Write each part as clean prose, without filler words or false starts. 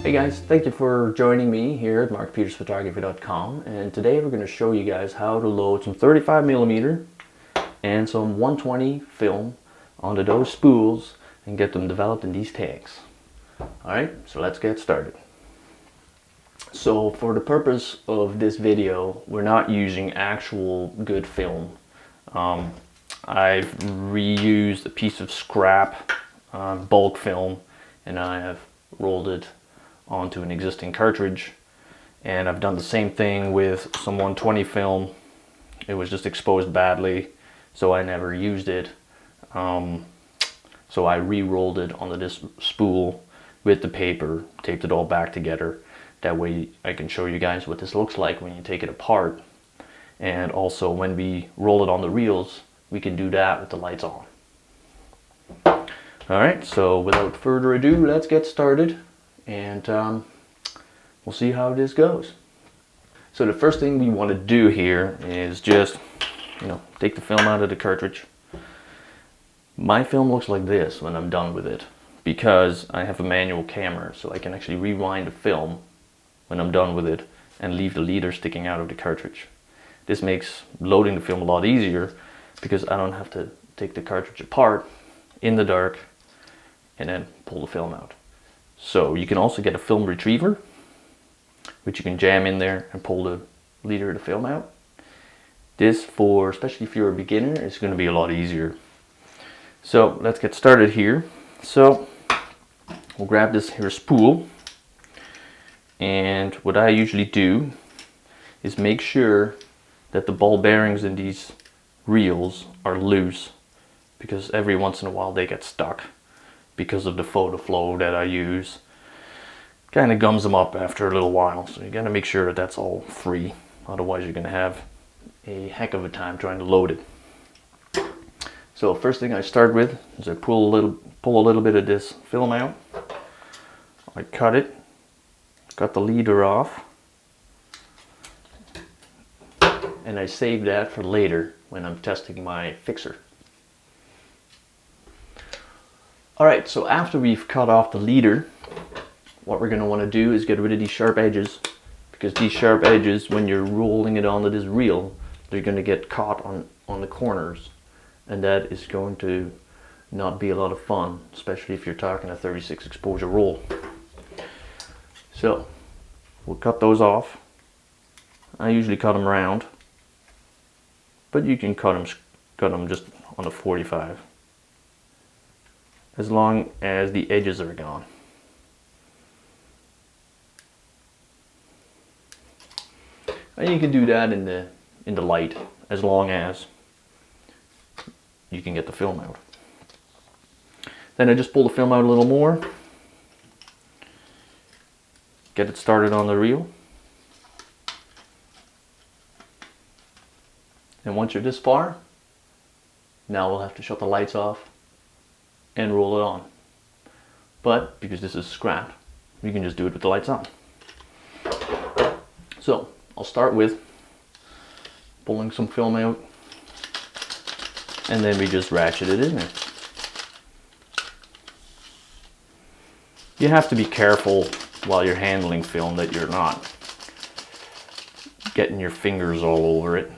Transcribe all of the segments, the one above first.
Hey guys, thank you for joining me here at markpetersphotography.com, and today we're going to show you guys how to load some 35mm and some 120 film onto those spools and get them developed in these tanks. Alright, so let's get started. So for the purpose of this video, we're not using actual good film. I've reused a piece of scrap bulk film, and I have rolled it onto an existing cartridge, and I've done the same thing with some 120 film. It was just exposed badly, so I never used it. So I re-rolled it onto this spool with the paper, taped it all back together. That way I can show you guys what this looks like when you take it apart, and also when we roll it on the reels we can do that with the lights on. Alright, so without further ado, let's get started, and we'll see how this goes. So the first thing we want to do here is just, take the film out of the cartridge. My film looks like this when I'm done with it, because I have a manual camera, so I can actually rewind the film when I'm done with it and leave the leader sticking out of the cartridge. This makes loading the film a lot easier because I don't have to take the cartridge apart in the dark and then pull the film out. So you can also get a film retriever, which you can jam in there and pull the leader of the film out. This, especially if you're a beginner, is going to be a lot easier. So let's get started here. So we'll grab this here spool, and what I usually do is make sure that the ball bearings in these reels are loose, because every once in a while they get stuck because of the photo flow that I use. Kind of gums them up after a little while, so you got to make sure that that's all free, otherwise you're going to have a heck of a time trying to load it. So first thing I start with is I pull a little bit of this film out. I cut it, cut the leader off, and I save that for later when I'm testing my fixer. Alright, so after we've cut off the leader, what we're going to want to do is get rid of these sharp edges, because these sharp edges, when you're rolling it onto this reel, they're going to get caught on the corners, and that is going to not be a lot of fun, especially if you're talking a 36 exposure roll. So we'll cut those off. I usually cut them round, but you can cut them just on a 45, as long as the edges are gone. And you can do that in the light, as long as you can get the film out. Then I just pull the film out a little more, get it started on the reel, and once you're this far, now we'll have to shut the lights off and roll it on. But because this is scrap, you can just do it with the lights on. So I'll start with pulling some film out, and then we just ratchet it in there. You have to be careful while you're handling film that you're not getting your fingers all over it.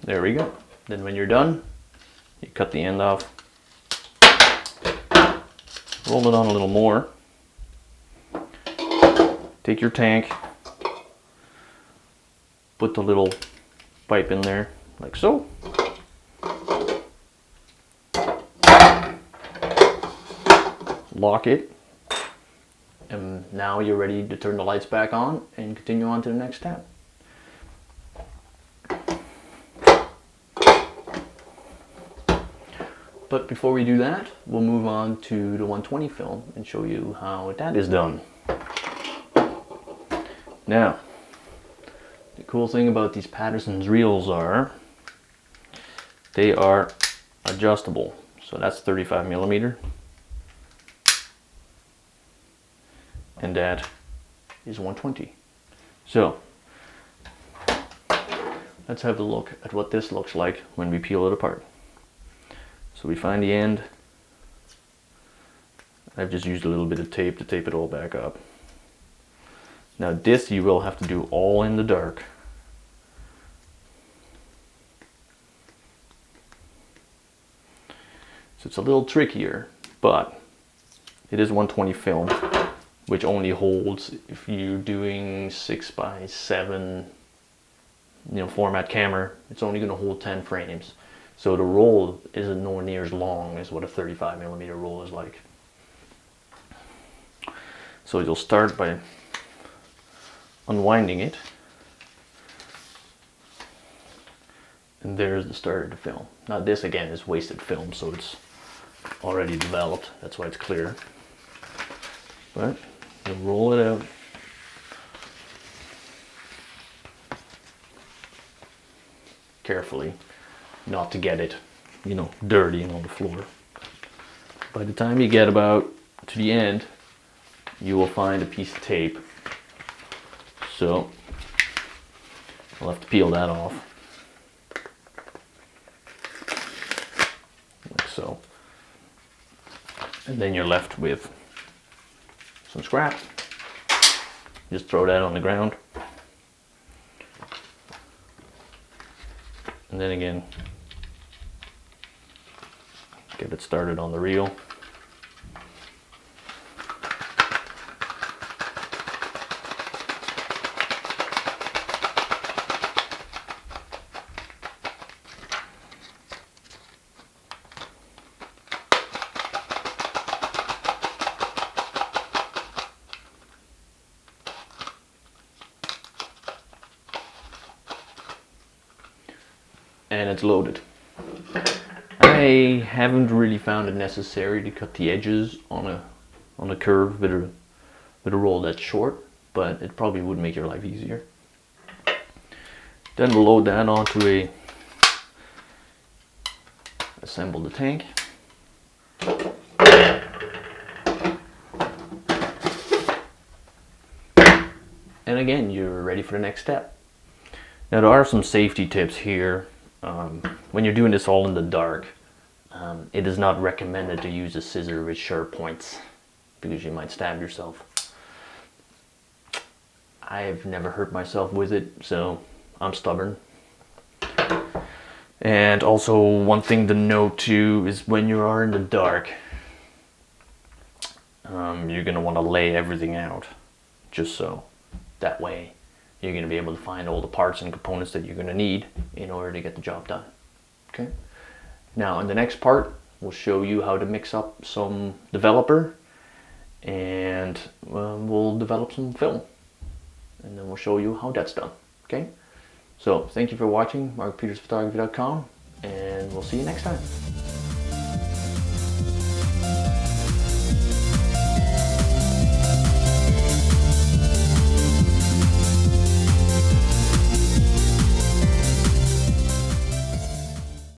There we go. Then when you're done, you cut the end off, roll it on a little more, take your tank, put the little pipe in there like so, lock it, and now you're ready to turn the lights back on and continue on to the next step. But before we do that, we'll move on to the 120 film and show you how that is done. Now, the cool thing about these Patterson's reels are they are adjustable. So that's 35mm, and that is 120. So let's have a look at what this looks like when we peel it apart. So we find the end. I've just used a little bit of tape to tape it all back up. Now this you will have to do all in the dark. So it's a little trickier, but it is 120 film, which only holds, if you're doing 6x7 format camera, it's only going to hold 10 frames. So the roll isn't nowhere near as long as what a 35mm roll is like. So you'll start by unwinding it, and there's the start of the film. Now this again is wasted film, so it's already developed, that's why it's clear. But you'll roll it out. Carefully, not to get it, dirty and on the floor. By the time you get about to the end, you will find a piece of tape. So we'll have to peel that off, like so. And then you're left with some scrap. Just throw that on the ground. And then again, get it started on the reel. And it's loaded. I haven't really found it necessary to cut the edges on a curve with a roll that's short, but it probably would make your life easier. Then we'll load that onto assemble the tank. And again, you're ready for the next step. Now there are some safety tips here. When you're doing this all in the dark, it is not recommended to use a scissor with sharp points because you might stab yourself. I've never hurt myself with it, so I'm stubborn. And also one thing to note too is when you are in the dark, you're going to want to lay everything out, just so that way you're going to be able to find all the parts and components that you're going to need in order to get the job done. Okay. Now in the next part, we'll show you how to mix up some developer, and we'll develop some film, and then we'll show you how that's done. Okay. So thank you for watching, markpetersphotography.com, and we'll see you next time.